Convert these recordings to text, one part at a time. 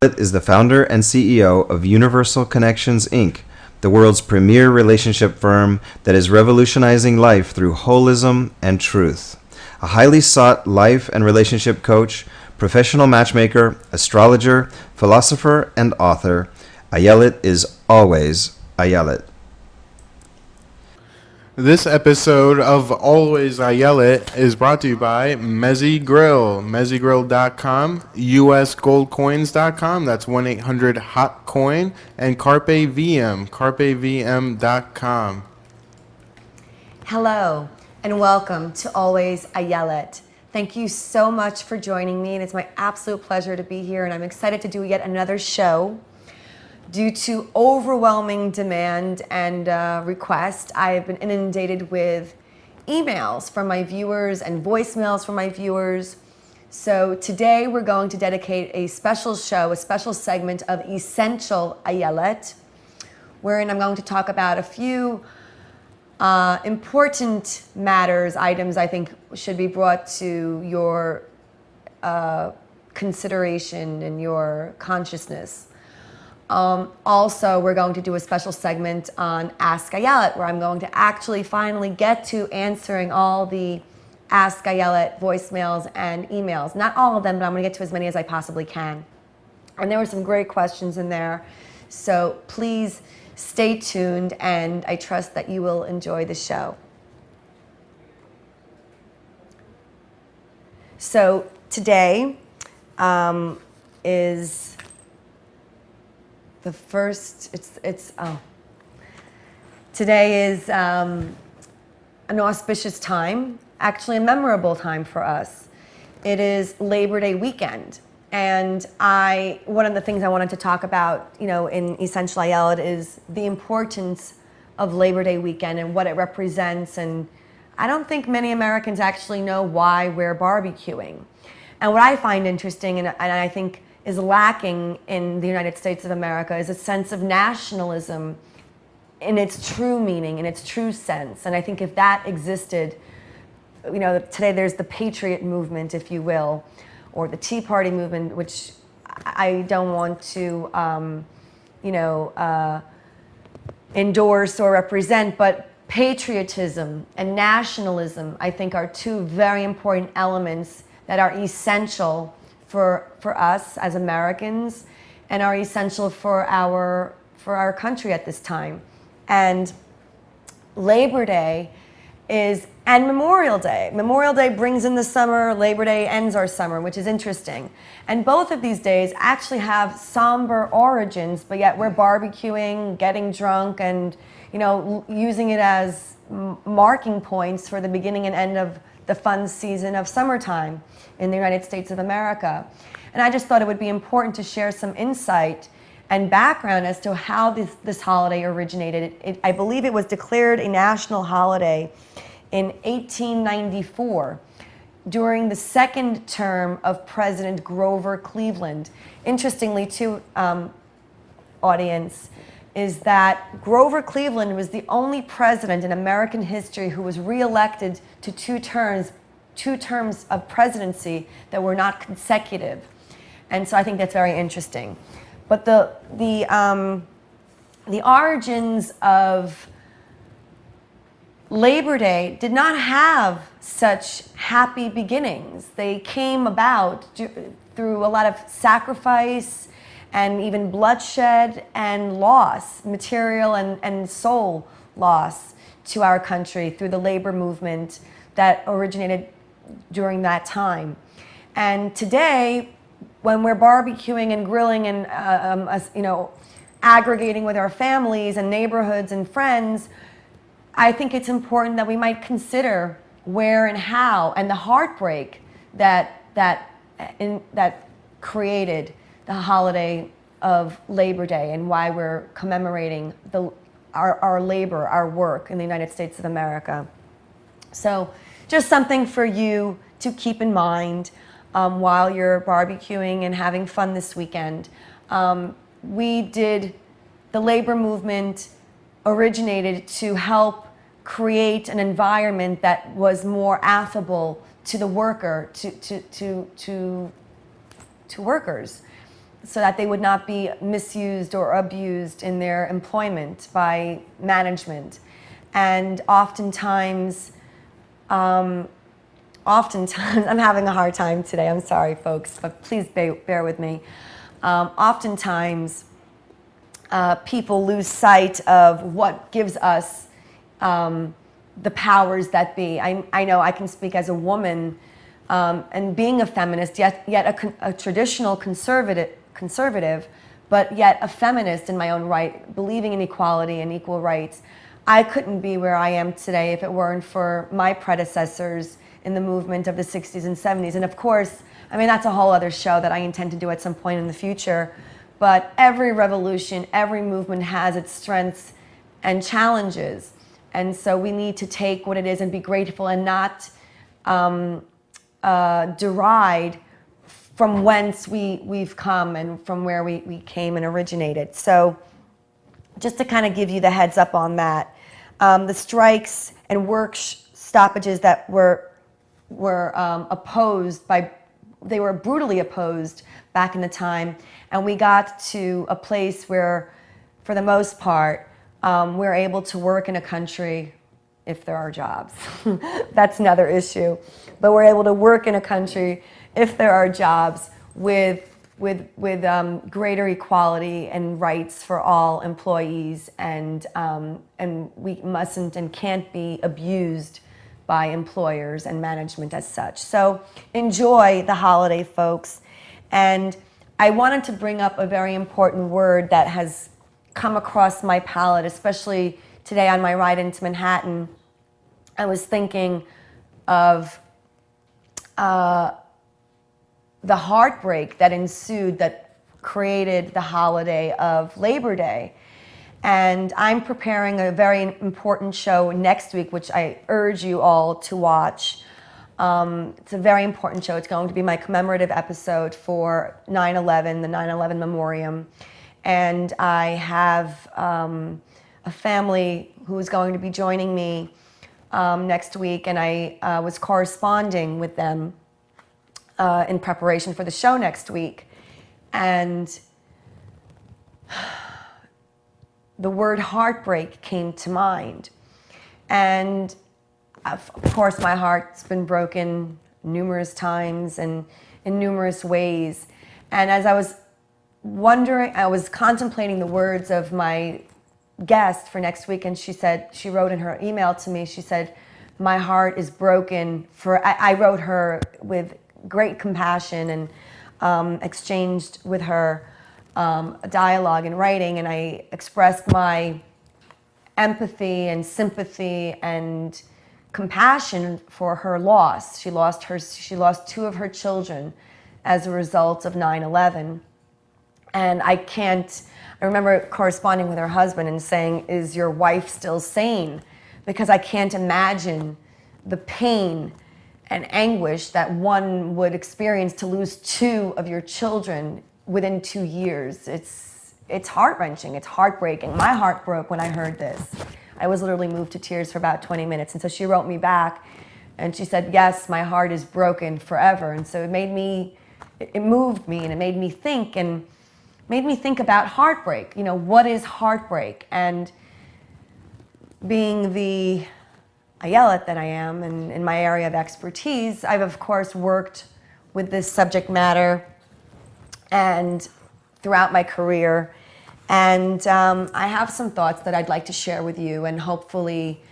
Is the founder and CEO of Universal Connections, Inc., the world's premier relationship firm that is revolutionizing life through holism and truth. A highly sought life and relationship coach, professional matchmaker, astrologer, philosopher, and author, Ayelet is always Ayelet. This episode of Always Ayelet is brought to you by Mezzi Grill, mezzigrill.com, usgoldcoins.com, that's 1-800-HOT-COIN, and Carpe VM, carpevm.com. Hello, and welcome to Always Ayelet. Thank you so much for joining me, and it's my absolute pleasure to be here, and I'm excited to do yet another show. Due to overwhelming demand and request, I have been inundated with emails from my viewers and voicemails from my viewers. So today we're going to dedicate a special show, a special segment of Essential Ayelet, wherein I'm going to talk about a few important matters, items I think should be brought to your consideration and your consciousness. Also, we're going to do a special segment on Ask Ayelet, where I'm going to actually finally get to answering all the Ask Ayelet voicemails and emails. Not all of them, but I'm going to get to as many as I possibly can. And there were some great questions in there, so please stay tuned, and I trust that you will enjoy the show. So today is the first, today is an auspicious time, actually a memorable time for us. It is Labor Day weekend. And one of the things I wanted to talk about, in Essential Ayelet is the importance of Labor Day weekend and what it represents. And I don't think many Americans actually know why we're barbecuing. And what I find interesting, and I think is lacking in the United States of America, is a sense of nationalism in its true meaning, in its true sense. And I think if that existed, today there's the patriot movement, if you will, or the Tea Party movement, which I don't want to, endorse or represent, but patriotism and nationalism, I think, are two very important elements that are essential for us as Americans and are essential for our country at this time. And Labor Day and Memorial Day. Memorial Day brings in the summer, Labor Day ends our summer, which is interesting. And both of these days actually have somber origins, but yet we're barbecuing, getting drunk, and using it as marking points for the beginning and end of the fun season of summertime in the United States of America. And I just thought it would be important to share some insight and background as to how this holiday originated. I believe it was declared a national holiday in 1894 during the second term of President Grover Cleveland. Interestingly, too, audience, is that Grover Cleveland was the only president in American history who was reelected to two terms of presidency that were not consecutive. And so I think that's very interesting. But the origins of Labor Day did not have such happy beginnings. They came about through a lot of sacrifice and even bloodshed and loss, material and soul loss to our country through the labor movement that originated during that time. And today, when we're barbecuing and grilling and aggregating with our families and neighborhoods and friends, I think it's important that we might consider where and how, and the heartbreak that created the holiday of Labor Day and why we're commemorating our labor, our work in the United States of America. So just something for you to keep in mind while you're barbecuing and having fun this weekend. The labor movement originated to help create an environment that was more affable to the worker, to workers. so that they would not be misused or abused in their employment by management. And oftentimes, I'm having a hard time today, I'm sorry folks, but please bear with me. Oftentimes, people lose sight of what gives us the powers that be. I know I can speak as a woman, and being a feminist, yet a traditional conservative, but yet a feminist in my own right, believing in equality and equal rights. I couldn't be where I am today if it weren't for my predecessors in the movement of the 60s and 70s. And of course, I mean, that's a whole other show that I intend to do at some point in the future. But every revolution, every movement has its strengths and challenges. And so we need to take what it is and be grateful and not deride from whence we've come and from where we came and originated. So just to kind of give you the heads up on that, the strikes and work stoppages that were opposed they were brutally opposed back in the time, and we got to a place where, for the most part, we're able to work in a country if there are jobs. That's another issue. But we're able to work in a country if there are jobs with greater equality and rights for all employees, and we mustn't and can't be abused by employers and management as such. So enjoy the holiday, folks. And I wanted to bring up a very important word that has come across my palate, especially today on my ride into Manhattan. I was thinking of the heartbreak that ensued that created the holiday of Labor Day. And I'm preparing a very important show next week, which I urge you all to watch. It's a very important show. It's going to be my commemorative episode for 9/11, the 9/11 Memoriam. And I have a family who is going to be joining me next week, and I was corresponding with them in preparation for the show next week. And the word heartbreak came to mind. And of course, my heart's been broken numerous times and in numerous ways. And as I was contemplating the words of my guest for next week, and she wrote in her email to me, she said, my heart is broken for, I wrote her with great compassion and exchanged with her a dialogue in writing, and I expressed my empathy and sympathy and compassion for her loss. She lost two of her children as a result of 9/11. And I remember corresponding with her husband and saying, is your wife still sane? Because I can't imagine the pain and anguish that one would experience to lose two of your children within 2 years. It's heart-wrenching, it's heartbreaking. My heart broke when I heard this. I was literally moved to tears for about 20 minutes. And so she wrote me back and she said, yes, my heart is broken forever. And so it moved me, and it made me think about heartbreak. You know, what is heartbreak? And being the Ayelet that I am, and in my area of expertise, I've of course worked with this subject matter and throughout my career. And I have some thoughts that I'd like to share with you, and hopefully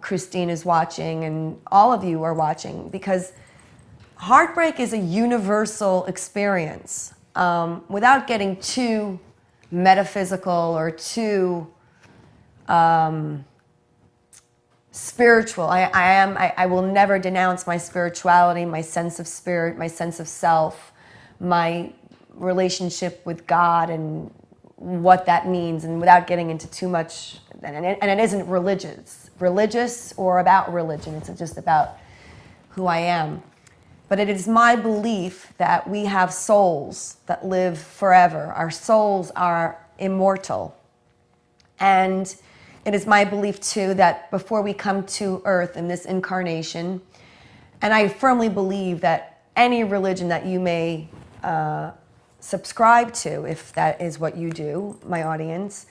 Christine is watching and all of you are watching, because heartbreak is a universal experience. Without getting too metaphysical or too spiritual, I will never denounce my spirituality, my sense of spirit, my sense of self, my relationship with God and what that means, and without getting into too much, and it isn't religious or about religion, it's just about who I am. But it is my belief that we have souls that live forever. Our souls are immortal. And it is my belief too that before we come to earth in this incarnation, and I firmly believe that any religion that you may subscribe to, if that is what you do, my audience,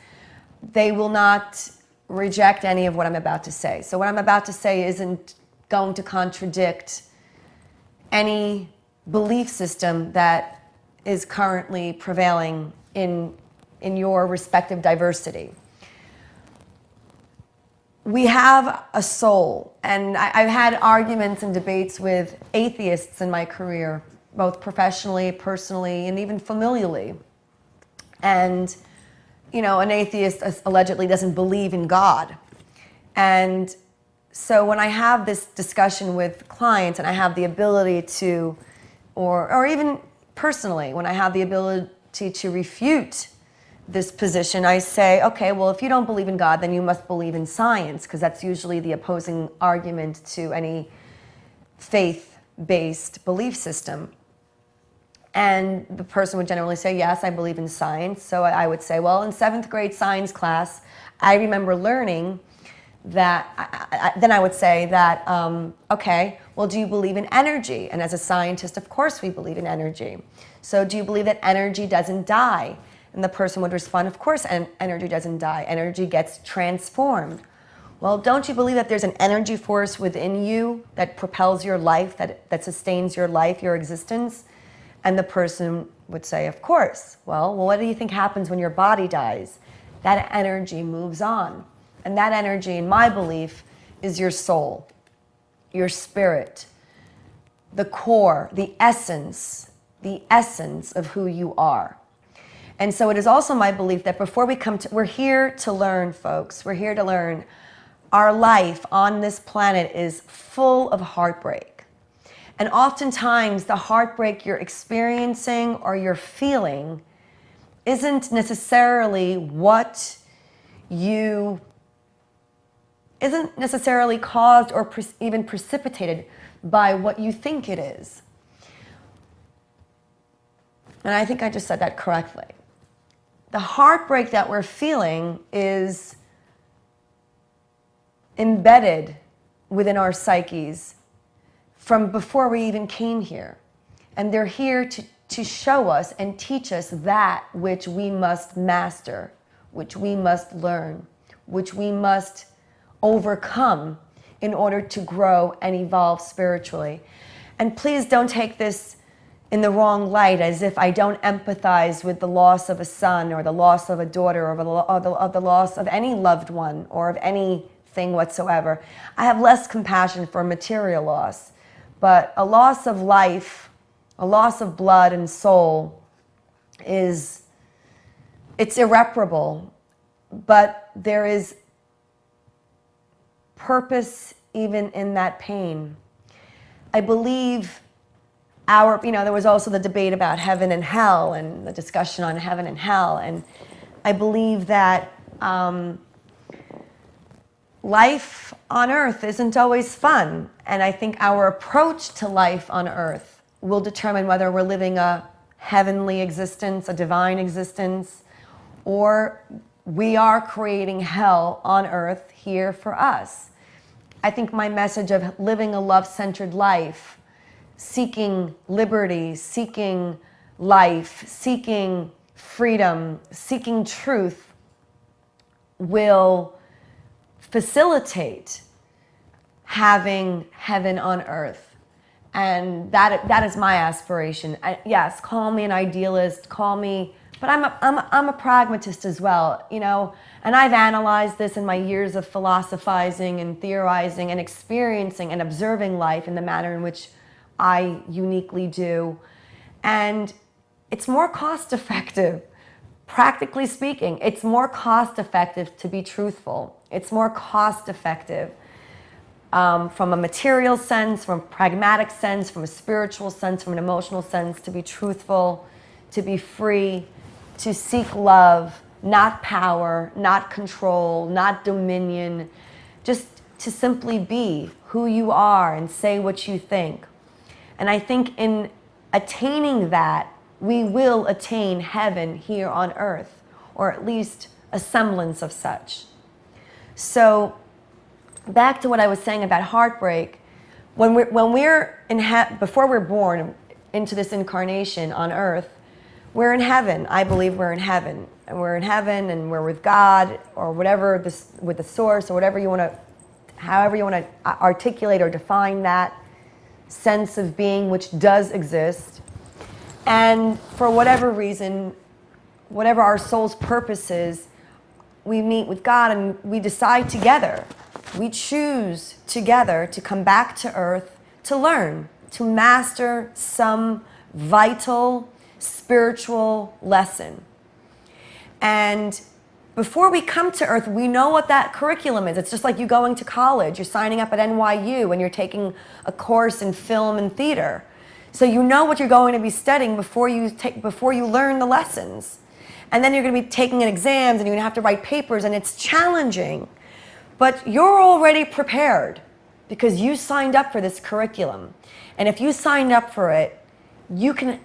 they will not reject any of what I'm about to say. So what I'm about to say isn't going to contradict any belief system that is currently prevailing in your respective diversity. We have a soul, and I've had arguments and debates with atheists in my career, both professionally, personally, and even familially. And, you know, an atheist allegedly doesn't believe in God. And so when I have this discussion with clients and I have the ability to, or even personally, when I have the ability to refute this position, I say, okay, well, if you don't believe in God, then you must believe in science, because that's usually the opposing argument to any faith-based belief system. And the person would generally say, yes, I believe in science. So I would say, well, in 7th grade science class, I remember learning that, then I would say that, okay, well, do you believe in energy? And as a scientist, of course we believe in energy. So do you believe that energy doesn't die? And the person would respond, of course energy doesn't die. Energy gets transformed. Well, don't you believe that there's an energy force within you that propels your life, that sustains your life, your existence? And the person would say, of course. Well, what do you think happens when your body dies? That energy moves on. And that energy, in my belief, is your soul, your spirit, the core, the essence of who you are. And so it is also my belief that before we come to, we're here to learn, folks. We're here to learn. Our life on this planet is full of heartbreak. And oftentimes the heartbreak you're experiencing or you're feeling isn't necessarily caused or even precipitated by what you think it is. And I think I just said that correctly. The heartbreak that we're feeling is embedded within our psyches from before we even came here. And they're here to show us and teach us that which we must master, which we must learn, which we must overcome in order to grow and evolve spiritually. And please don't take this in the wrong light, as if I don't empathize with the loss of a son or the loss of a daughter or the loss of any loved one or of anything whatsoever. I have less compassion for material loss, but a loss of life, a loss of blood and soul it's irreparable, but there is purpose even in that pain. I believe there was also the debate about heaven and hell and the discussion on heaven and hell. And I believe that life on earth isn't always fun. And I think our approach to life on earth will determine whether we're living a heavenly existence, a divine existence, or we are creating hell on earth here for us. I think my message of living a love-centered life, seeking liberty, seeking life, seeking freedom, seeking truth will facilitate having heaven on earth. And that is my aspiration. Yes, call me an idealist, but I'm a pragmatist as well, and I've analyzed this in my years of philosophizing and theorizing and experiencing and observing life in the manner in which I uniquely do. And it's more cost effective, practically speaking. It's more cost effective to be truthful. It's more cost effective from a material sense, from a pragmatic sense, from a spiritual sense, from an emotional sense, to be truthful, to be free, to seek love, not power, not control, not dominion, just to simply be who you are and say what you think. And I think in attaining that, we will attain heaven here on earth, or at least a semblance of such. So back to what I was saying about heartbreak, before we're born into this incarnation on earth, we're in heaven. I believe we're in heaven. And we're in heaven and we're with God or whatever, this, with the source or whatever you want to, however you want to articulate or define that sense of being which does exist. And for whatever reason, whatever our soul's purpose is, we meet with God and we decide together. We choose together to come back to earth to learn, to master some vital spiritual lesson. And before we come to earth, we know what that curriculum is. It's just like you going to college. You're signing up at NYU and you're taking a course in film and theater. So you know what you're going to be studying before you learn the lessons. And then you're going to be taking exams and you're going to have to write papers, and it's challenging. But you're already prepared because you signed up for this curriculum. And if you signed up for it, you can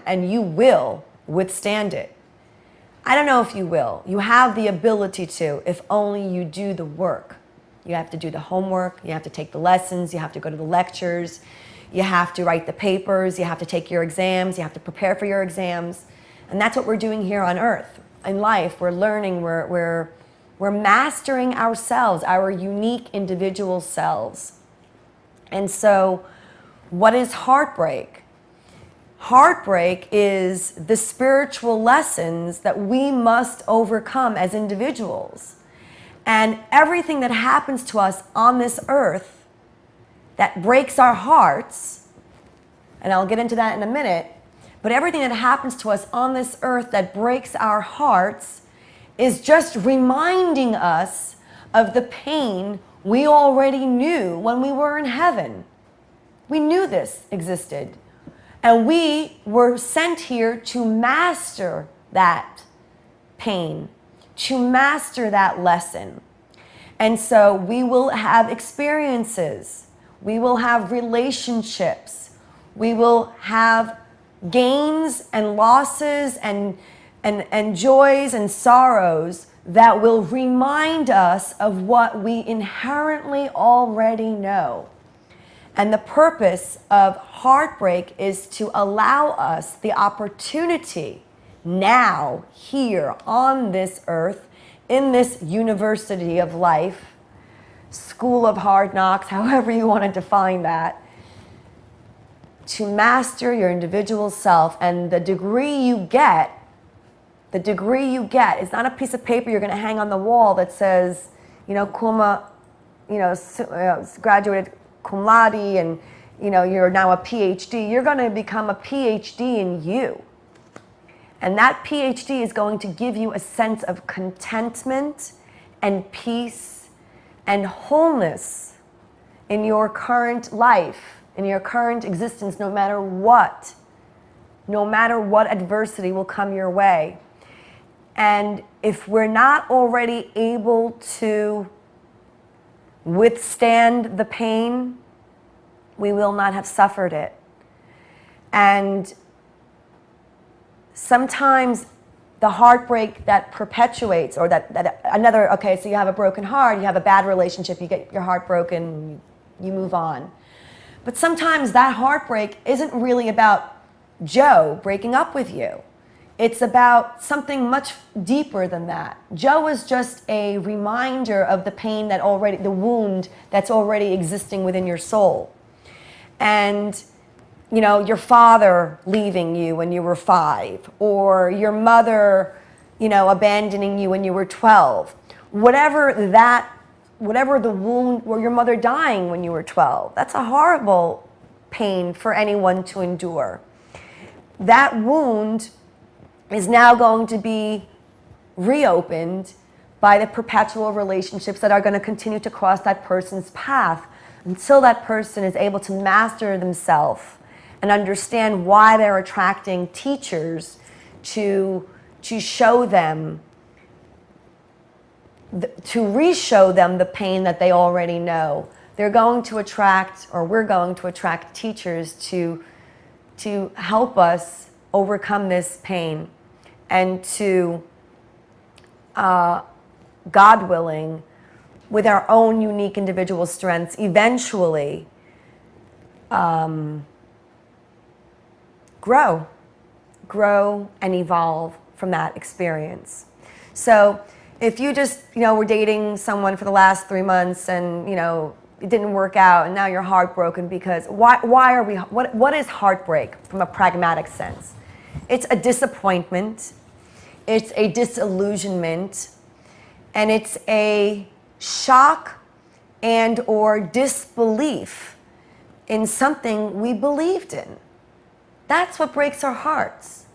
and you will withstand it. I don't know if you will. You have the ability to, if only you do the work. You have to do the homework, you have to take the lessons, you have to go to the lectures, you have to write the papers, you have to take your exams, you have to prepare for your exams. And that's what we're doing here on earth. In life, we're learning, we're mastering ourselves, our unique individual selves. And so, what is heartbreak? Heartbreak is the spiritual lessons that we must overcome as individuals. And everything that happens to us on this earth that breaks our hearts, and I'll get into that in a minute, but everything that happens to us on this earth that breaks our hearts is just reminding us of the pain we already knew when we were in heaven. We knew this existed. And we were sent here to master that pain, to master that lesson. And so we will have experiences, we will have relationships, we will have gains and losses and joys and sorrows that will remind us of what we inherently already know. And the purpose of heartbreak is to allow us the opportunity now, here on this earth, in this university of life, school of hard knocks, however you want to define that, to master your individual self. And the degree you get is not a piece of paper you're going to hang on the wall that says, graduated cum laude, and you're now a PhD. You're going to become a PhD in you. And that PhD is going to give you a sense of contentment and peace and wholeness in your current life, in your current existence, no matter what adversity will come your way. And if we're not already able to withstand the pain, we will not have suffered it. And sometimes the heartbreak that perpetuates, or so you have a broken heart, you have a bad relationship, you get your heart broken, you move on. But sometimes that heartbreak isn't really about Joe breaking up with you. It's about something much deeper than that. Joe is just a reminder of the pain the wound that's already existing within your soul. And, your father leaving you when you were 5, or your mother, abandoning you when you were 12. Whatever the wound, or your mother dying when you were 12, that's a horrible pain for anyone to endure. That wound is now going to be reopened by the perpetual relationships that are going to continue to cross that person's path until that person is able to master themselves and understand why they're attracting teachers to show them, to re-show them the pain that they already know. We're going to attract teachers to help us overcome this pain, and to, God willing, with our own unique individual strengths, eventually grow grow, and evolve from that experience. So if you just, were dating someone for the last 3 months and, it didn't work out and now you're heartbroken because what is heartbreak from a pragmatic sense? It's a disappointment, it's a disillusionment, and it's a shock and or disbelief in something we believed in. That's what breaks our hearts.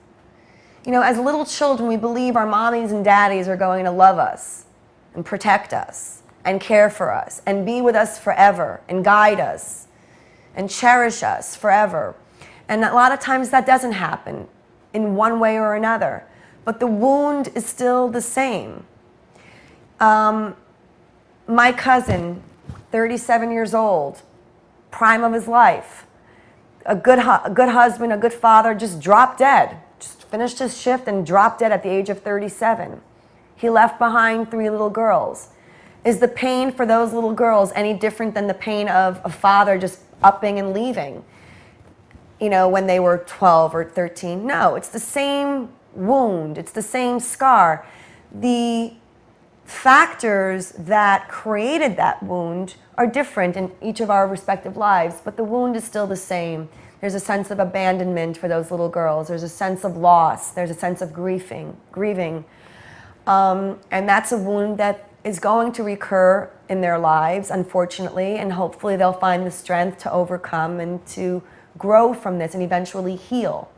As little children, we believe our mommies and daddies are going to love us and protect us and care for us and be with us forever and guide us and cherish us forever. And a lot of times that doesn't happen in one way or another, but the wound is still the same. My cousin, 37 years old, prime of his life, a good husband, a good father, just dropped dead. Just finished his shift and dropped dead at the age of 37. He left behind 3 little girls. Is the pain for those little girls any different than the pain of a father just upping and leaving, when they were 12 or 13? No, it's the same wound. It's the same scar. The factors that created that wound are different in each of our respective lives, but the wound is still the same. There's a sense of abandonment for those little girls. There's a sense of loss. There's a sense of grieving. And that's a wound that is going to recur in their lives, unfortunately, and hopefully they'll find the strength to overcome and to grow from this and eventually heal.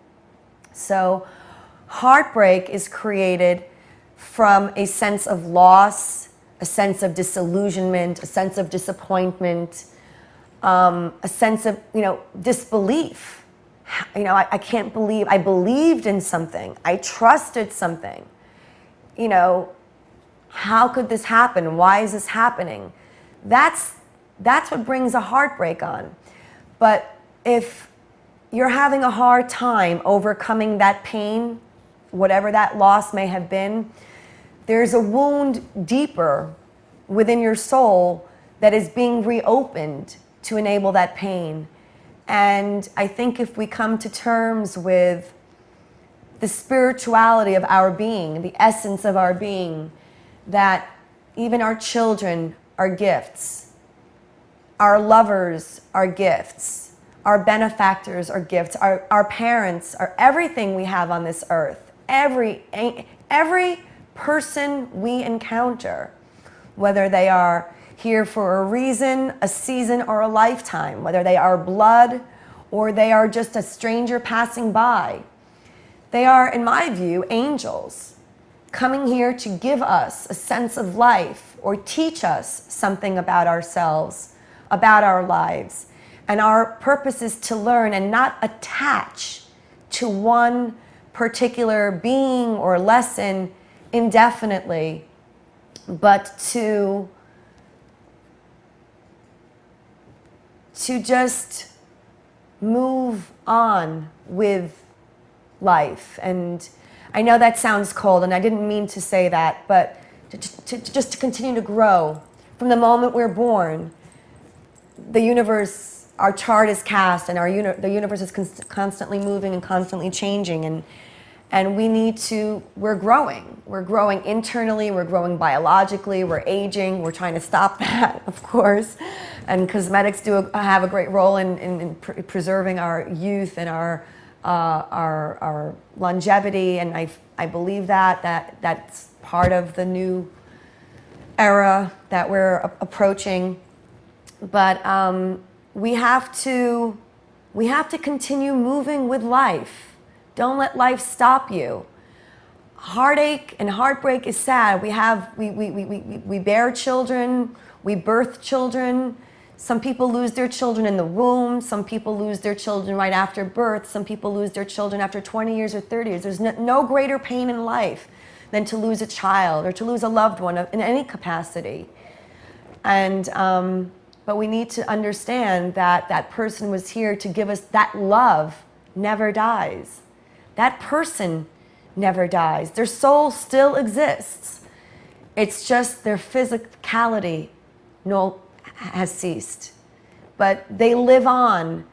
So heartbreak is created from a sense of loss, a sense of disillusionment, a sense of disappointment, a sense of, disbelief. I can't believe, I believed in something. I trusted something. How could this happen? Why is this happening? That's what brings a heartbreak on. But if you're having a hard time overcoming that pain, whatever that loss may have been, there's a wound deeper within your soul that is being reopened to enable that pain. And I think if we come to terms with the spirituality of our being, the essence of our being, that even our children are gifts, our lovers are gifts, our benefactors are gifts, our parents are everything we have on this earth. Every person we encounter, whether they are here for a reason, a season, or a lifetime, whether they are blood or they are just a stranger passing by, they are, in my view, angels coming here to give us a sense of life or teach us something about ourselves, about our lives. And our purpose is to learn and not attach to one particular being or lesson indefinitely, but to just move on with life. And I know that sounds cold, and I didn't mean to say that, but just to continue to grow. From the moment we're born, the universe, our chart is cast, and the universe is constantly moving and constantly changing, and we're growing. We're growing internally, we're growing biologically, we're aging, we're trying to stop that, of course. And cosmetics have a great role in preserving our youth and our longevity, and I believe that's part of the new era that we're approaching. But we have to continue moving with life. Don't let life stop you. Heartache and heartbreak is sad. We bear children, we birth children. Some people lose their children in the womb. Some people lose their children right after birth. Some people lose their children after 20 years or 30 years. There's no greater pain in life than to lose a child or to lose a loved one in any capacity. And but we need to understand that that person was here to give us that love never dies. That person never dies. Their soul still exists. It's just their physicality has ceased. But they live on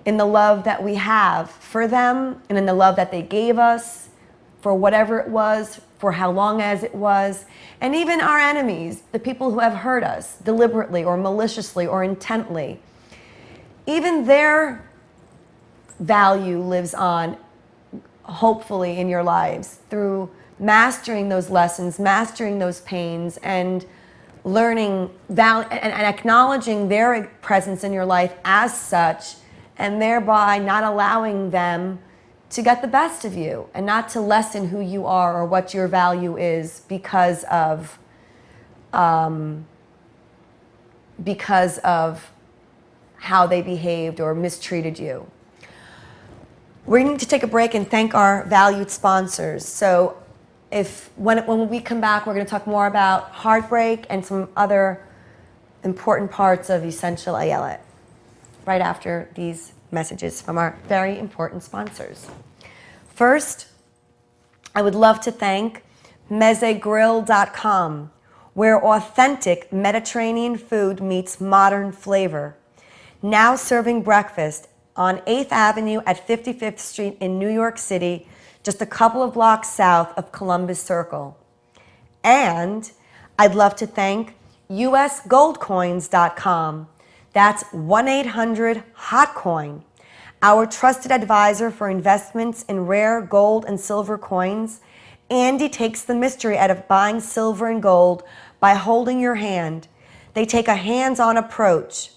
in the love that we have for them and in the love that they gave us for whatever it was, for how long as it was, and even our enemies, the people who have hurt us deliberately or maliciously or intently. Even their value lives on, hopefully, in your lives through mastering those lessons, mastering those pains, and learning and acknowledging their presence in your life as such, and thereby not allowing them to get the best of you and not to lessen who you are or what your value is because of how they behaved or mistreated you. We need to take a break and thank our valued sponsors. So when we come back, we're going to talk more about Heartbreak and some other important parts of Essential Ayelet right after these messages from our very important sponsors. First, I would love to thank mezegrill.com, where authentic Mediterranean food meets modern flavor. Now serving breakfast on 8th Avenue at 55th Street in New York City, just a couple of blocks south of Columbus Circle. And I'd love to thank usgoldcoins.com. That's 1-800-HOT-COIN. Our trusted advisor for investments in rare gold and silver coins. Andy takes the mystery out of buying silver and gold by holding your hand. They take a hands-on approach.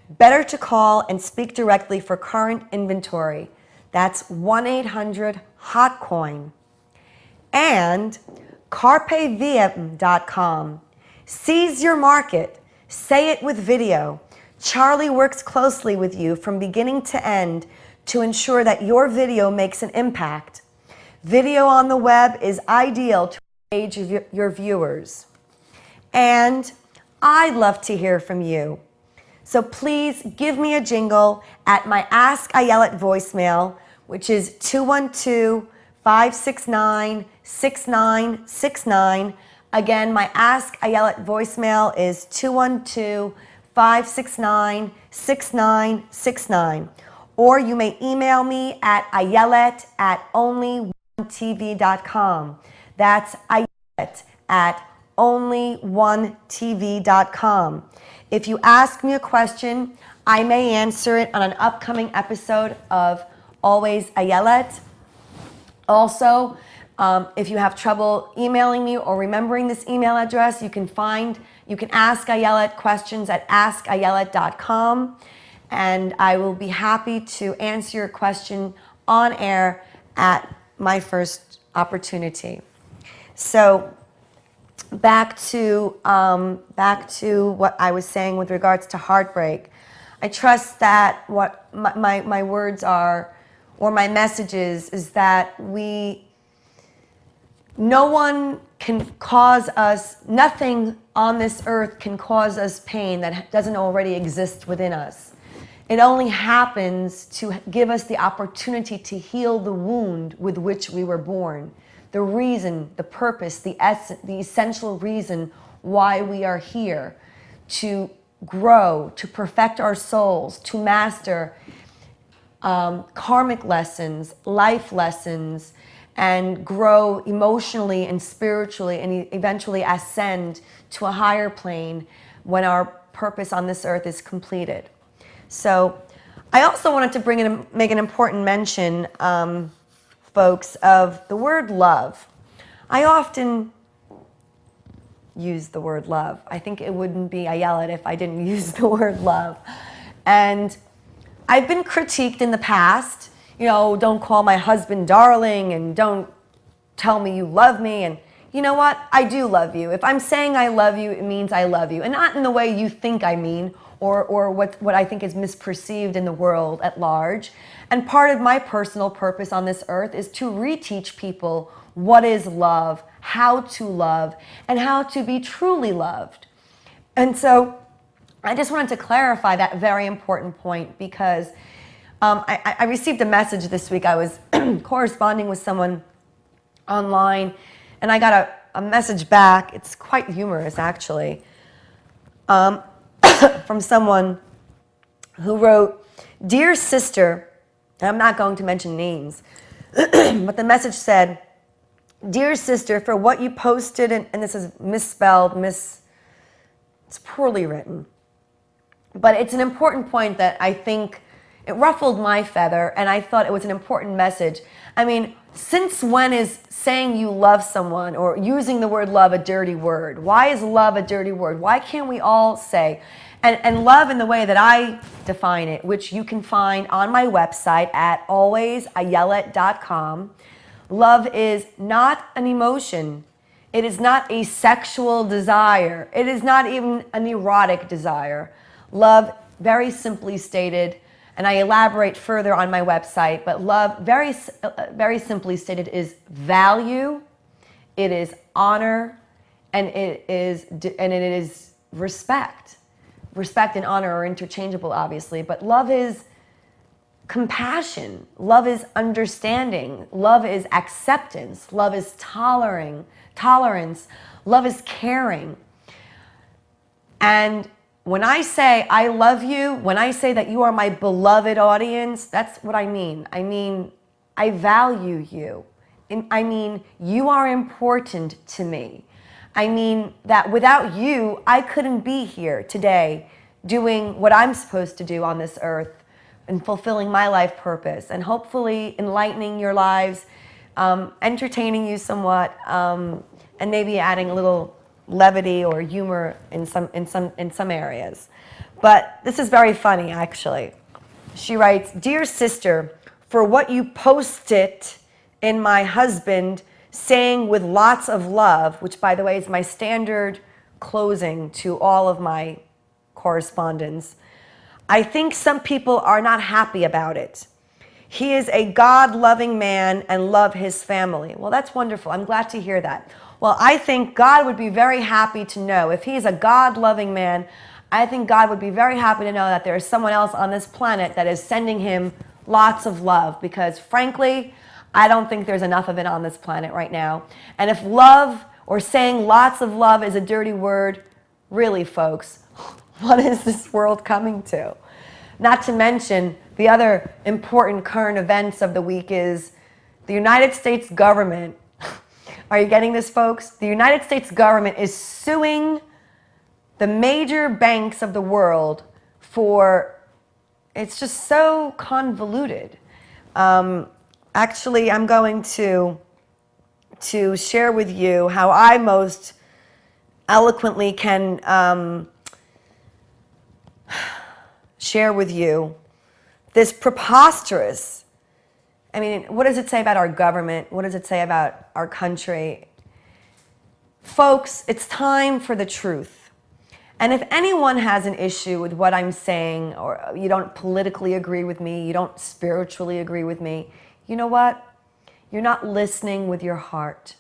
Better to call and speak directly for current inventory. That's 1-800-HOT-COIN. And carpeviem.com. Seize your market. Say it with video. Charlie works closely with you from beginning to end to ensure that your video makes an impact. Video on the web is ideal to engage your viewers. And I'd love to hear from you. So please give me a jingle at my Ask Ayelet voicemail, which is 212-569-6969. Again, my Ask Ayelet voicemail is 212-569-6969. Or you may email me at ayelet@onlyoneTV.com. That's ayelet@onlyoneTV.com. If you ask me a question, I may answer it on an upcoming episode of Always Ayelet. Also, if you have trouble emailing me or remembering this email address, you can ask Ayelet questions at askayelet.com, and I will be happy to answer your question on air at my first opportunity. So back to what I was saying with regards to heartbreak. I trust that what my words are, or my messages, is that no one can cause us, nothing on this earth can cause us pain that doesn't already exist within us. It only happens to give us the opportunity to heal the wound with which we were born. The reason, the purpose, the essence, the essential reason why we are here, to grow, to perfect our souls, to master karmic lessons, life lessons, and grow emotionally and spiritually, and eventually ascend to a higher plane when our purpose on this earth is completed. So I also wanted to make an important mention, folks, of the word love. I often use the word love. I think it wouldn't be Ayelet if I didn't use the word love. And I've been critiqued in the past, don't call my husband darling, and don't tell me you love me. And you know what? I do love you. If I'm saying I love you, it means I love you. And not in the way you think I mean, or what I think is misperceived in the world at large. And part of my personal purpose on this earth is to reteach people what is love, how to love, and how to be truly loved. And so I just wanted to clarify that very important point, because I received a message this week. I was corresponding with someone online, and I got a message back. It's quite humorous, actually, from someone who wrote, Dear sister, I'm not going to mention names, but the message said, Dear sister, for what you posted, and this is misspelled, it's poorly written. But it's an important point that I think it ruffled my feather, and I thought it was an important message. I mean, since when is saying you love someone or using the word love a dirty word? Why is love a dirty word? Why can't we all say, and love in the way that I define it, which you can find on my website at alwaysayelet.com. Love is not an emotion. It is not a sexual desire. It is not even an erotic desire. Love, very simply stated, and I elaborate further on my website, but love, very simply stated, is value, it is honor, and it is respect. Respect and honor are interchangeable, obviously, but love is compassion. Love is understanding. Love is acceptance. Love is tolerance. Love is caring. And when I say I love you, when I say that you are my beloved audience, that's what I mean. I mean, I value you. I mean, you are important to me. I mean that without you, I couldn't be here today doing what I'm supposed to do on this earth and fulfilling my life purpose and hopefully enlightening your lives, entertaining you somewhat, and maybe adding a little levity or humor in some areas. But this is very funny, actually. She writes, Dear sister, for what you posted in my husband saying with lots of love, which by the way is my standard closing to all of my correspondence, I think some people are not happy about it. He is a God-loving man and love his family. Well, that's wonderful. I'm glad to hear that. Well, I think God would be very happy to know, if he's a God-loving man, I think God would be very happy to know that there is someone else on this planet that is sending him lots of love, because frankly, I don't think there's enough of it on this planet right now. And if love or saying lots of love is a dirty word, really, folks, what is this world coming to? Not to mention, the other important current events of the week is the United States government. Are you getting this, folks? The United States government is suing the major banks of the world for, it's just so convoluted. Actually, I'm going to share with you how I most eloquently can share with you this preposterous, I mean, what does it say about our government? What does it say about our country? Folks, it's time for the truth. And if anyone has an issue with what I'm saying, or you don't politically agree with me, you don't spiritually agree with me, you know what? You're not listening with your heart.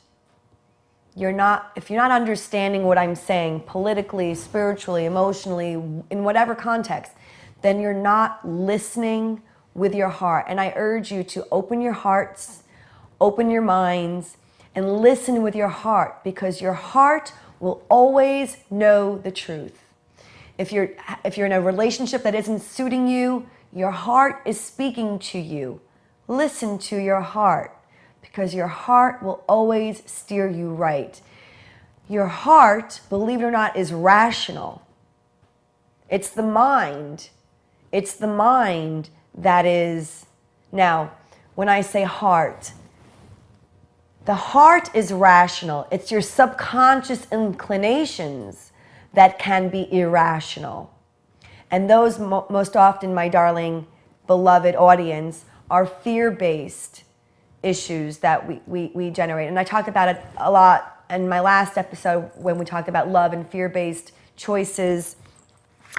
If you're not understanding what I'm saying politically, spiritually, emotionally, in whatever context, then you're not listening with your heart. And I urge you to open your hearts, open your minds, and listen with your heart, because your heart will always know the truth. If you're in a relationship that isn't suiting you, your heart is speaking to you. Listen to your heart, because your heart will always steer you right. Your heart, believe it or not, is rational. It's the mind. It's the mind that is, now, when I say heart, the heart is rational. It's your subconscious inclinations that can be irrational. And those most often, my darling, beloved audience, are fear-based issues that we generate. And I talked about it a lot in my last episode when we talked about love and fear-based choices.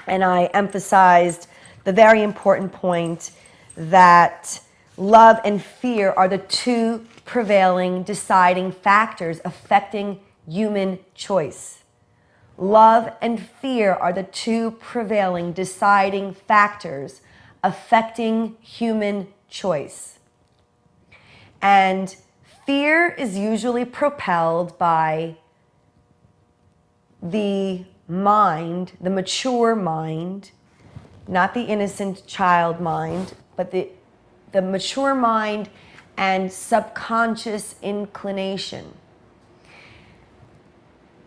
And I emphasized the very important point that love and fear are the two prevailing deciding factors affecting human choice. Love and fear are the two prevailing deciding factors affecting human choice. And fear is usually propelled by the mind, the mature mind, not the innocent child mind, but the mature mind and subconscious inclination.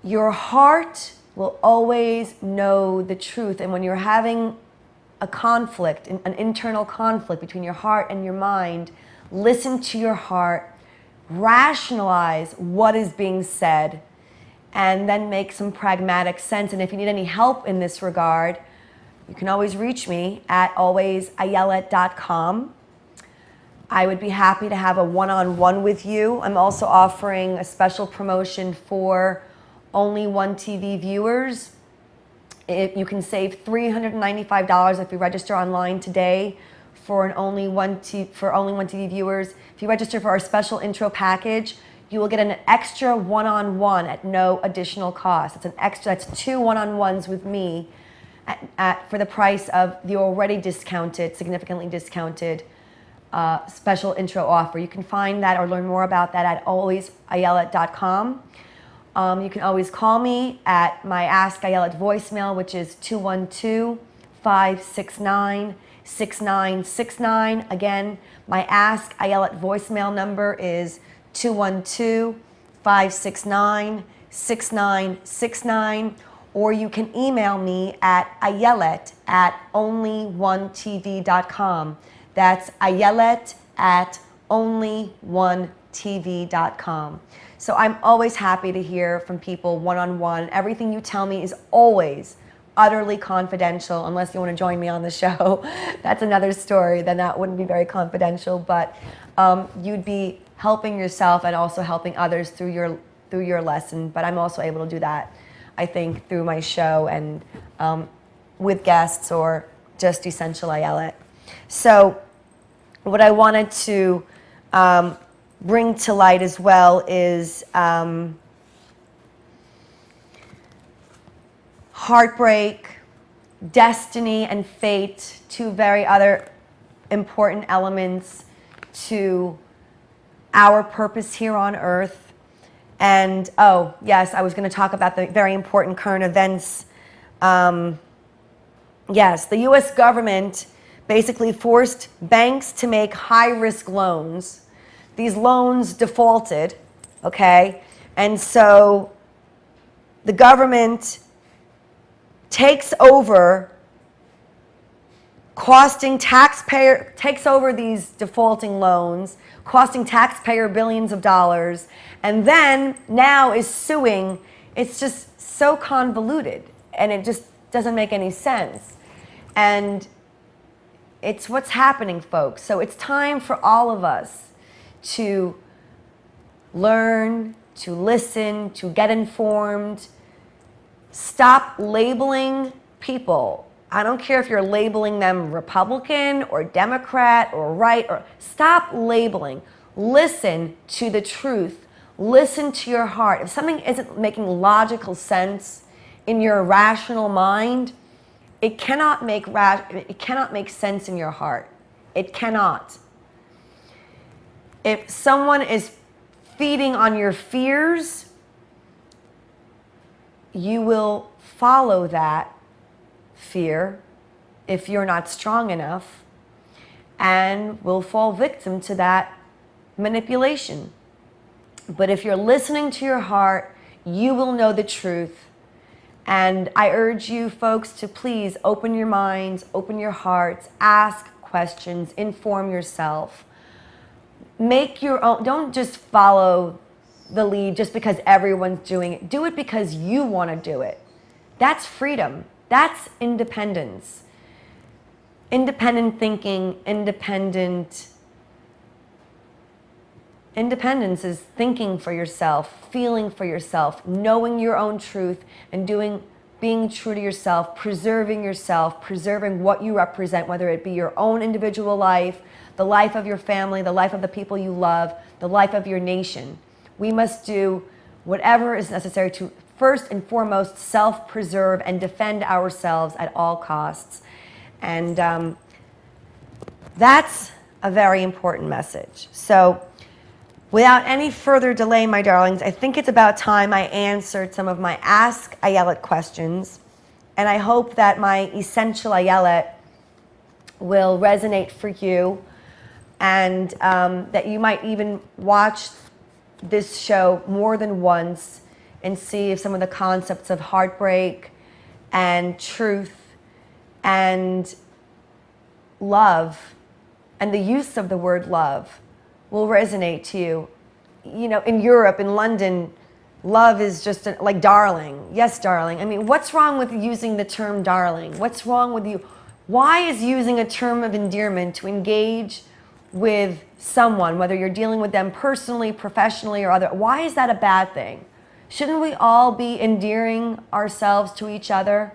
Your heart will always know the truth. And when you're having a conflict, an internal conflict between your heart and your mind, listen to your heart, rationalize what is being said, and then make some pragmatic sense. And if you need any help in this regard, you can always reach me at alwaysayelet.com. I would be happy to have a one-on-one with you. I'm also offering a special promotion for Only One TV viewers. You can save $395 if you register online today for Only One TV viewers. If you register for our special intro package, you will get an extra one-on-one at no additional cost. That's 2 one-on-ones with me for the price of the already discounted, significantly discounted special intro offer. You can find that or learn more about that at alwaysayelet.com. You can always call me at my Ask Ayelet voicemail, which is 212-569-6969. Again, my Ask Ayelet voicemail number is 212-569-6969. Or you can email me at ayelet@onlyonetv.com. That's ayelet@onlyonetv.com. So I'm always happy to hear from people one-on-one. Everything you tell me is always utterly confidential, unless you want to join me on the show. That's another story. Then that wouldn't be very confidential. But you'd be helping yourself and also helping others through your lesson. But I'm also able to do that, I think, through my show and with guests or just Essential Ayelet. So what I wanted to bring to light as well is heartbreak, destiny, and fate, 2 very other important elements to our purpose here on earth. And oh yes, I was going to talk about the very important current events. Yes, the US government basically forced banks to make high-risk loans. These loans defaulted, okay? And so the government takes over takes over these defaulting loans, costing taxpayer billions of dollars, and then now is suing. It's just so convoluted, and it just doesn't make any sense. And it's what's happening, folks. So it's time for all of us to learn, to listen, to get informed. Stop labeling people. I don't care if you're labeling them Republican or Democrat or right, or stop labeling. Listen to the truth. Listen to your heart. If something isn't making logical sense in your rational mind, it cannot make sense in your heart. It cannot. If someone is feeding on your fears, you will follow that fear if you're not strong enough, and will fall victim to that manipulation. But if you're listening to your heart, you will know the truth. And I urge you folks to please open your minds, open your hearts, ask questions, inform yourself. Make your own, don't just follow the lead just because everyone's doing it. Do it because you want to do it. That's freedom. That's independence. Independent thinking, independence is thinking for yourself, feeling for yourself, knowing your own truth, and being true to yourself, preserving what you represent, whether it be your own individual life, the life of your family, the life of the people you love, the life of your nation. We must do whatever is necessary to first and foremost self-preserve and defend ourselves at all costs. And that's a very important message. So without any further delay, my darlings, I think it's about time I answered some of my Ask Ayelet questions. And I hope that my Essential Ayelet will resonate for you, and that you might even watch this show more than once and see if some of the concepts of heartbreak and truth and love and the use of the word love will resonate to you. You know, in Europe, in London, love is just like darling. Yes, darling. I mean, what's wrong with using the term darling? What's wrong with you? Why is using a term of endearment to engage with someone, whether you're dealing with them personally, professionally, or other, why is that a bad thing? Shouldn't we all be endearing ourselves to each other?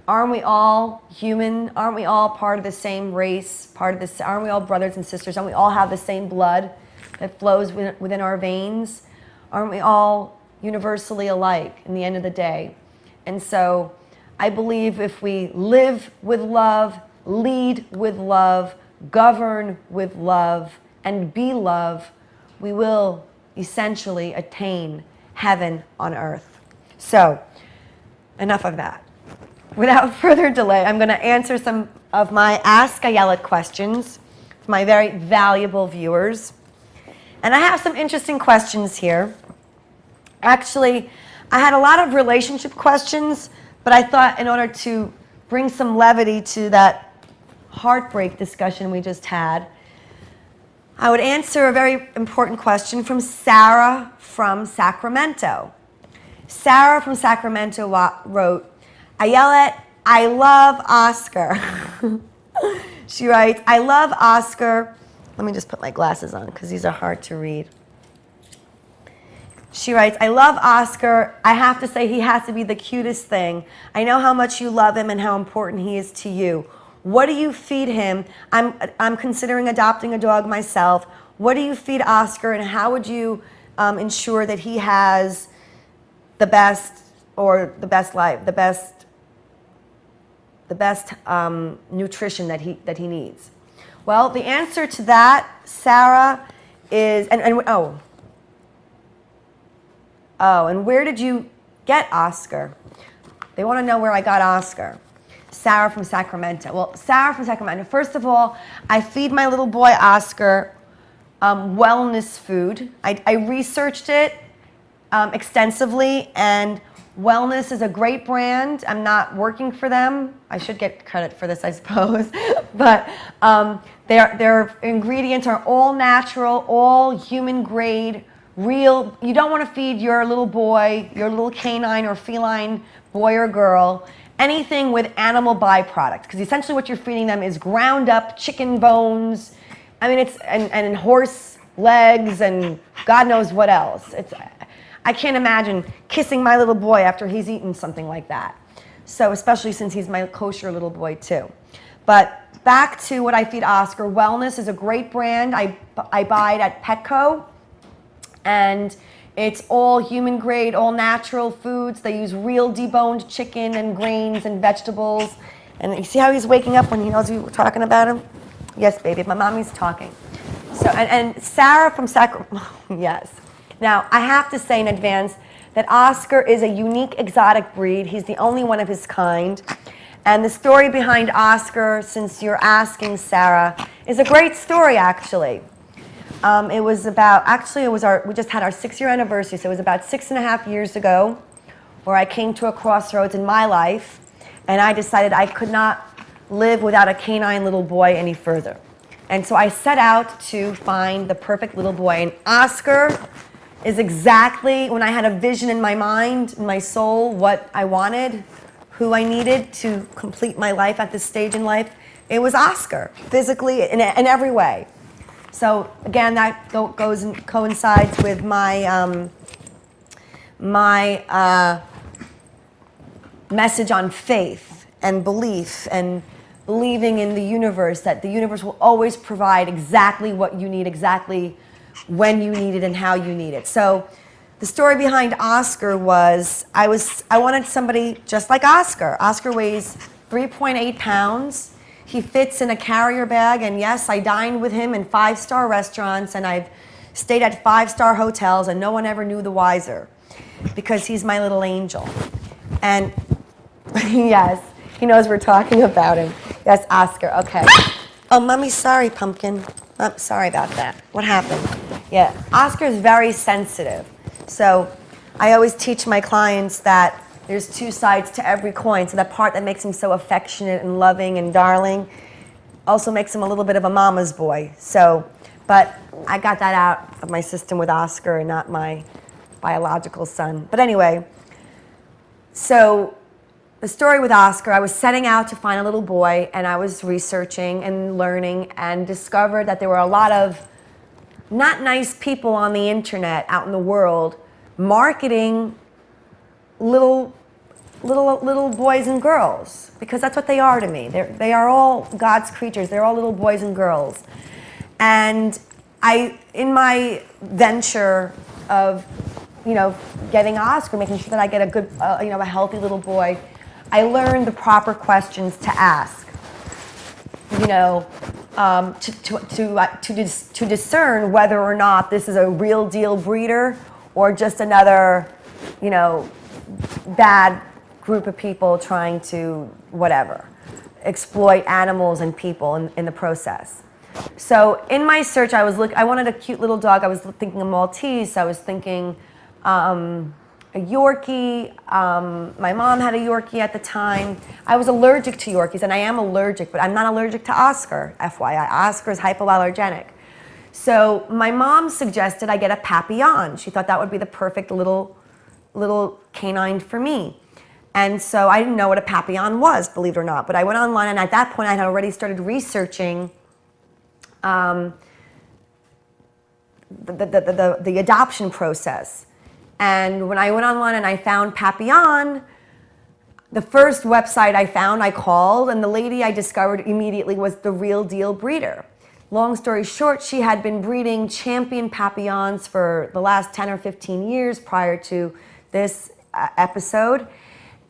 Aren't we all human? Aren't we all part of the same race? Aren't we all brothers and sisters? Don't we all have the same blood that flows within our veins? Aren't we all universally alike in the end of the day? And so I believe if we live with love, lead with love, govern with love, and be love, we will essentially attain heaven on earth. So, enough of that. Without further delay, I'm going to answer some of my Ask Ayelet questions for my very valuable viewers. And I have some interesting questions here. Actually, I had a lot of relationship questions, but I thought in order to bring some levity to that heartbreak discussion we just had, I would answer a very important question from Sarah from Sacramento. Sarah from Sacramento wrote, Ayelet, I love Oscar. She writes, I love Oscar. Let me just put my glasses on because these are hard to read. She writes, I love Oscar. I have to say he has to be the cutest thing. I know how much you love him and how important he is to you. What do you feed him? I'm considering adopting a dog myself. What do you feed Oscar, and how would you ensure that he has the best life, the best nutrition that he needs? Well, the answer to that, Sarah, is and where did you get Oscar? They want to know where I got Oscar. Sarah from Sacramento. Well, Sarah from Sacramento, first of all, I feed my little boy Oscar wellness food. I researched it extensively, and Wellness is a great brand. I'm not working for them. I should get credit for this, I suppose. But their ingredients are all natural, all human grade, real. You don't want to feed your little boy, your little canine or feline boy or girl, anything with animal byproducts, because essentially what you're feeding them is ground up chicken bones. I mean, and horse legs and God knows what else. I can't imagine kissing my little boy after he's eaten something like that. So especially since he's my kosher little boy too. But back to what I feed Oscar. Wellness is a great brand. I buy it at Petco, and it's all human grade, all natural foods. They use real deboned chicken and grains and vegetables. And you see how he's waking up when he knows we were talking about him? Yes, baby, my mommy's talking. So, and Sarah from Sacramento, yes. Now, I have to say in advance that Oscar is a unique exotic breed. He's the only one of his kind. And the story behind Oscar, since you're asking, Sarah, is a great story, actually. We just had our 6-year anniversary, so it was about 6.5 years ago where I came to a crossroads in my life, and I decided I could not live without a canine little boy any further. And so I set out to find the perfect little boy, and Oscar is exactly, when I had a vision in my mind, in my soul, what I wanted, who I needed to complete my life at this stage in life, it was Oscar, physically, in every way. So again, that goes and coincides with my message on faith and belief, and believing in the universe, that the universe will always provide exactly what you need, exactly when you need it and how you need it. So the story behind Oscar was I wanted somebody just like Oscar. Oscar weighs 3.8 pounds. He fits in a carrier bag, and yes, I dined with him in 5-star restaurants, and I've stayed at 5-star hotels, and no one ever knew the wiser, because he's my little angel. And yes, he knows we're talking about him. Yes, Oscar, okay. Oh, Mommy, sorry, Pumpkin. Sorry about that. What happened? Yeah, Oscar is very sensitive. So I always teach my clients that there's two sides to every coin. So that part that makes him so affectionate and loving and darling also makes him a little bit of a mama's boy. So, but I got that out of my system with Oscar and not my biological son. But anyway, so the story with Oscar, I was setting out to find a little boy, and I was researching and learning and discovered that there were a lot of not nice people on the internet out in the world marketing little boys and girls, because that's what they are to me. They are all God's creatures. They're all little boys and girls. And in my venture of, getting Oscar, making sure that I get a good, a healthy little boy, I learned the proper questions to ask. To discern whether or not this is a real deal breeder or just another, bad group of people trying to exploit animals and people in the process. So in my search, I wanted a cute little dog. I was thinking a Maltese. I was thinking a Yorkie. My mom had a Yorkie at the time. I was allergic to Yorkies, and I am allergic, but I'm not allergic to Oscar, FYI. Oscar is hypoallergenic. So my mom suggested I get a Papillon. She thought that would be the perfect little canine for me. And so I didn't know what a Papillon was, believe it or not. But I went online, and at that point I had already started researching the adoption process. And when I went online and I found Papillon, the first website I found, I called, and the lady I discovered immediately was the real deal breeder. Long story short, she had been breeding champion Papillons for the last 10 or 15 years prior to this episode.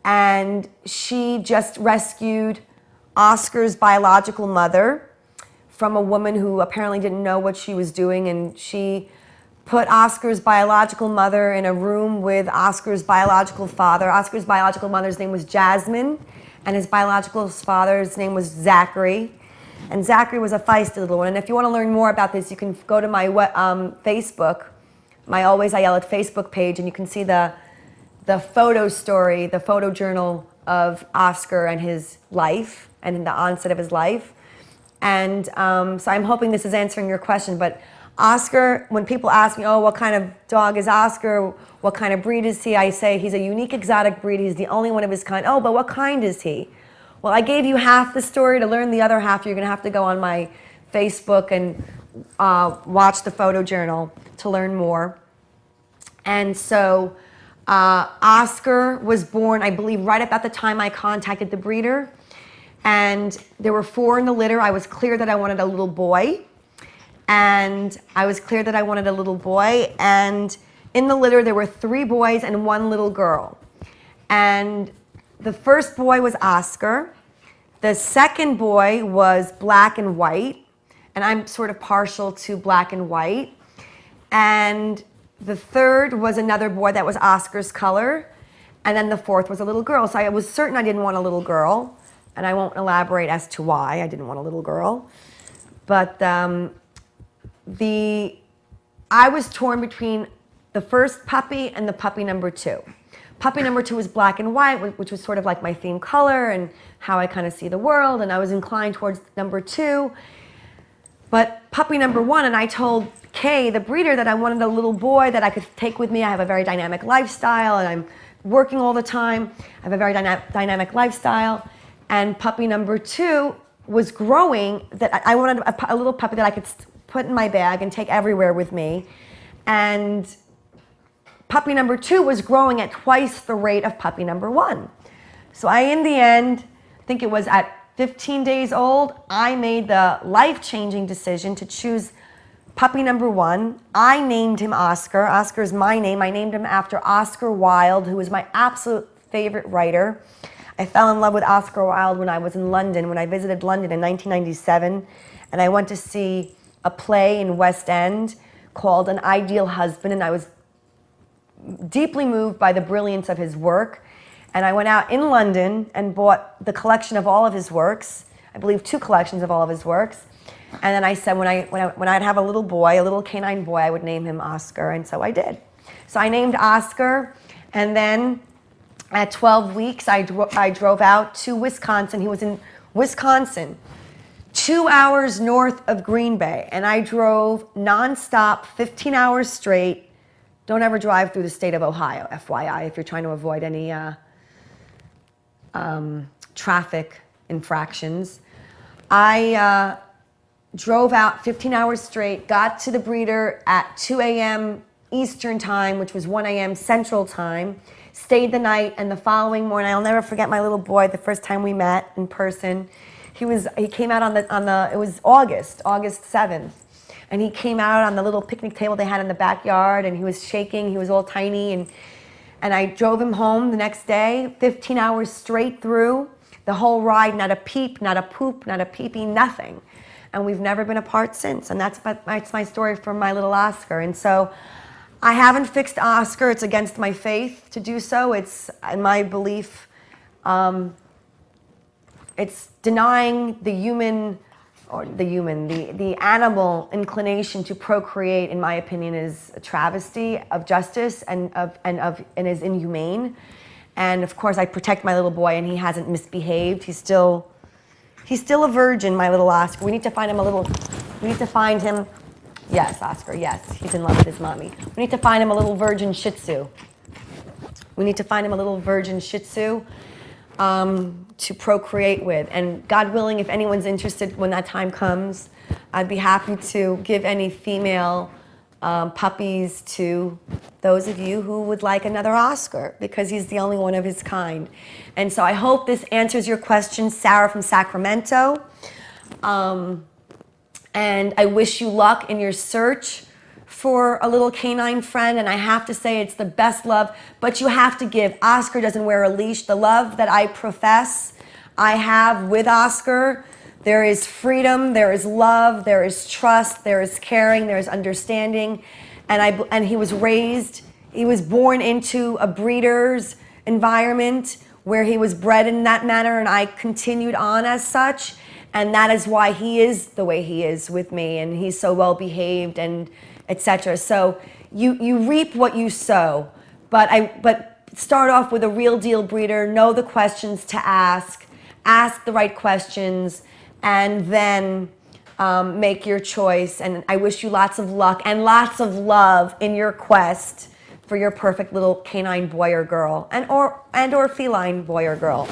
And she just rescued Oscar's biological mother from a woman who apparently didn't know what she was doing, and she put Oscar's biological mother in a room with Oscar's biological father. Oscar's biological mother's name was Jasmine, and his biological father's name was Zachary. And Zachary was a feisty little one. And if you want to learn more about this, you can go to my Facebook, my Always Ayelet Facebook page, and you can see the photo story, the photo journal of Oscar and his life and the onset of his life. And so I'm hoping this is answering your question. But Oscar, when people ask me, oh, what kind of dog is Oscar? What kind of breed is he? I say he's a unique exotic breed. He's the only one of his kind. Oh, but what kind is he? Well, I gave you half the story. To learn the other half, you're going to have to go on my Facebook and watch the photo journal to learn more. And so Oscar was born, I believe, right about the time I contacted the breeder. And there were 4 in the litter. I was clear that I wanted a little boy. And in the litter, there were 3 boys and 1 little girl. And the first boy was Oscar. The second boy was black and white. And I'm sort of partial to black and white. And the third was another boy that was Oscar's color. And then the fourth was a little girl. So I was certain I didn't want a little girl. And I won't elaborate as to why I didn't want a little girl. But I was torn between the first puppy and the puppy number 2. Puppy number 2 was black and white, which was sort of like my theme color and how I kind of see the world. And I was inclined towards number 2. But puppy number 1, and I told Kay, the breeder, that I wanted a little boy that I could take with me. I have a very dynamic lifestyle, and I'm working all the time. I have a very dynamic lifestyle. And puppy number 2 was growing, that I wanted a little puppy that I could put in my bag and take everywhere with me. And puppy number 2 was growing at twice the rate of puppy number 1. So in the end, I think it was at 15 days old, I made the life-changing decision to choose puppy number 1. I named him Oscar. Oscar is my name. I named him after Oscar Wilde, who was my absolute favorite writer. I fell in love with Oscar Wilde when I was in London, when I visited London in 1997, and I went to see a play in West End called An Ideal Husband, and I was deeply moved by the brilliance of his work. And I went out in London and bought the collection of all of his works. I believe 2 collections of all of his works. And then I said when I'd have a little boy, a little canine boy, I would name him Oscar, and so I did. So I named Oscar, and then at 12 weeks, I drove out to Wisconsin. He was in Wisconsin, 2 hours north of Green Bay, and I drove nonstop, 15 hours straight. Don't ever drive through the state of Ohio, FYI, if you're trying to avoid any traffic infractions. I drove out 15 hours straight, got to the breeder at 2 a.m. Eastern time, which was 1 a.m. Central time, stayed the night, and the following morning, I'll never forget my little boy, the first time we met in person. He came out on the it was August 7th, and he came out on the little picnic table they had in the backyard, and he was shaking, he was all tiny, and I drove him home the next day, 15 hours straight through, the whole ride, not a peep, not a poop, not a pee-pee, nothing. And we've never been apart since. And that's my story for my little Oscar. And so I haven't fixed Oscar. It's against my faith to do so. It's my belief. It's denying the animal inclination to procreate, in my opinion, is a travesty of justice and is inhumane. And of course, I protect my little boy, and he hasn't misbehaved. He's still a virgin, my little Oscar. We need to find him. Yes, Oscar, yes. He's in love with his mommy. We need to find him a little virgin Shih Tzu. To procreate with. And God willing, if anyone's interested when that time comes, I'd be happy to give any female puppies to those of you who would like another Oscar, because he's the only one of his kind. And so I hope this answers your question, Sarah from Sacramento. And I wish you luck in your search for a little canine friend. And I have to say, it's the best love, but you have to give. Oscar doesn't wear a leash. The love that I profess, I have with Oscar, there is freedom, there is love, there is trust, there is caring, there is understanding. And he was born into a breeder's environment where he was bred in that manner, and I continued on as such. And that is why he is the way he is with me, and he's so well behaved, and etc. So you reap what you sow, but start off with a real deal breeder. Know the questions to ask the right questions, and then make your choice. And I wish you lots of luck and lots of love in your quest for your perfect little canine boy or girl, and or feline boy or girl,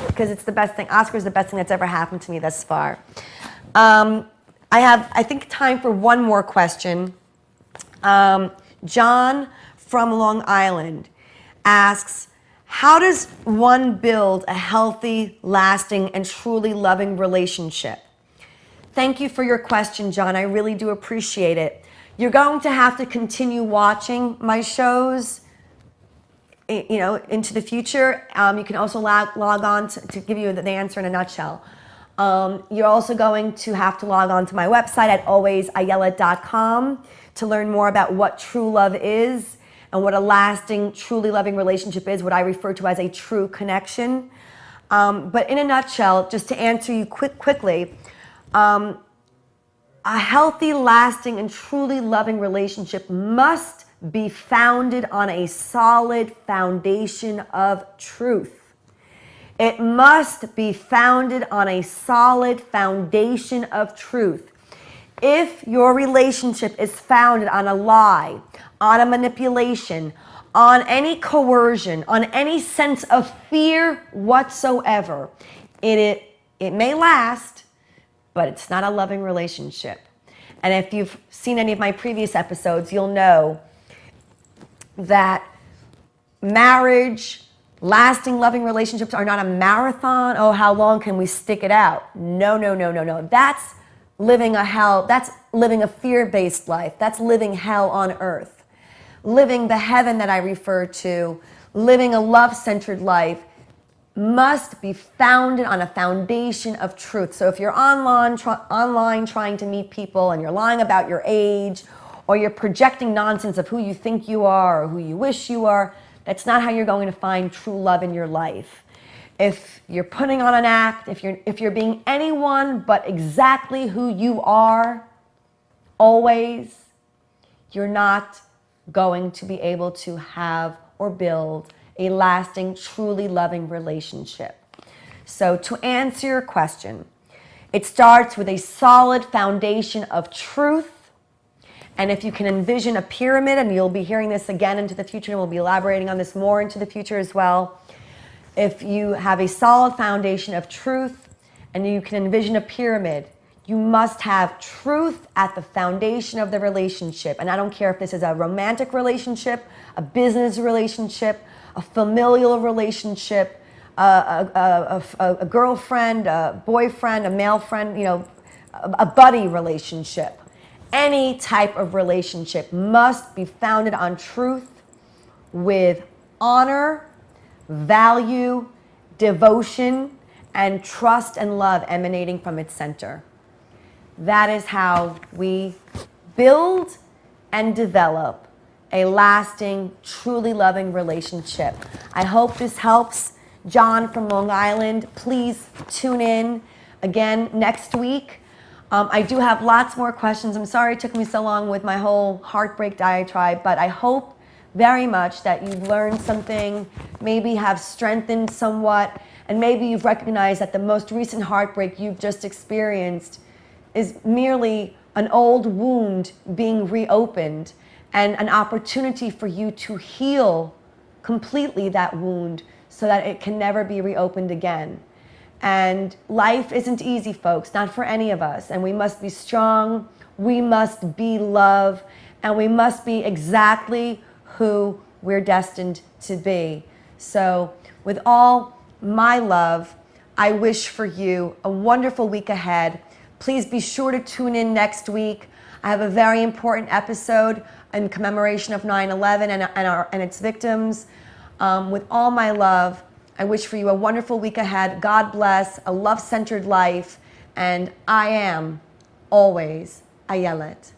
because it's the best thing. Oscar's the best thing that's ever happened to me thus far. I have, I think, time for one more question. John from Long Island asks, how does one build a healthy, lasting, and truly loving relationship? Thank you for your question, John. I really do appreciate it. You're going to have to continue watching my shows, into the future. You can also log on to give you the answer in a nutshell. You're also going to have to log on to my website at alwaysayelet.com to learn more about what true love is and what a lasting, truly loving relationship is, what I refer to as a true connection. But in a nutshell, just to answer you quickly, a healthy, lasting, and truly loving relationship must be founded on a solid foundation of truth. It must be founded on a solid foundation of truth. If your relationship is founded on a lie, on a manipulation, on any coercion, on any sense of fear whatsoever, it may last, but it's not a loving relationship. And if you've seen any of my previous episodes, you'll know that marriage, lasting, loving relationships are not a marathon. Oh, how long can we stick it out? No. That's living a hell. That's living a fear-based life. That's living hell on earth. Living the heaven that I refer to, living a love-centered life, must be founded on a foundation of truth. So if you're online trying to meet people and you're lying about your age, or you're projecting nonsense of who you think you are or who you wish you are, that's not how you're going to find true love in your life. if you're putting on an act, if you're being anyone but exactly who you are, always, you're not going to be able to have or build a lasting, truly loving relationship. So to answer your question, it starts with a solid foundation of truth. And if you can envision a pyramid, and you'll be hearing this again into the future, and we'll be elaborating on this more into the future as well. If you have a solid foundation of truth and you can envision a pyramid, you must have truth at the foundation of the relationship. And I don't care if this is a romantic relationship, a business relationship, a familial relationship, a girlfriend, a boyfriend, a male friend, a buddy relationship. Any type of relationship must be founded on truth with honor, value, devotion, and trust and love emanating from its center. That is how we build and develop a lasting, truly loving relationship. I hope this helps. John from Long Island, please tune in again next week. I do have lots more questions. I'm sorry it took me so long with my whole heartbreak diatribe, but I hope very much that you've learned something, maybe have strengthened somewhat, and maybe you've recognized that the most recent heartbreak you've just experienced is merely an old wound being reopened and an opportunity for you to heal completely that wound so that it can never be reopened again. And life isn't easy, folks, not for any of us. And we must be strong, we must be love, and we must be exactly who we're destined to be. So with all my love, I wish for you a wonderful week ahead. Please be sure to tune in next week. I have a very important episode in commemoration of 9/11 and its victims. With all my love, I wish for you a wonderful week ahead. God bless, a love-centered life, and I am always Ayelet.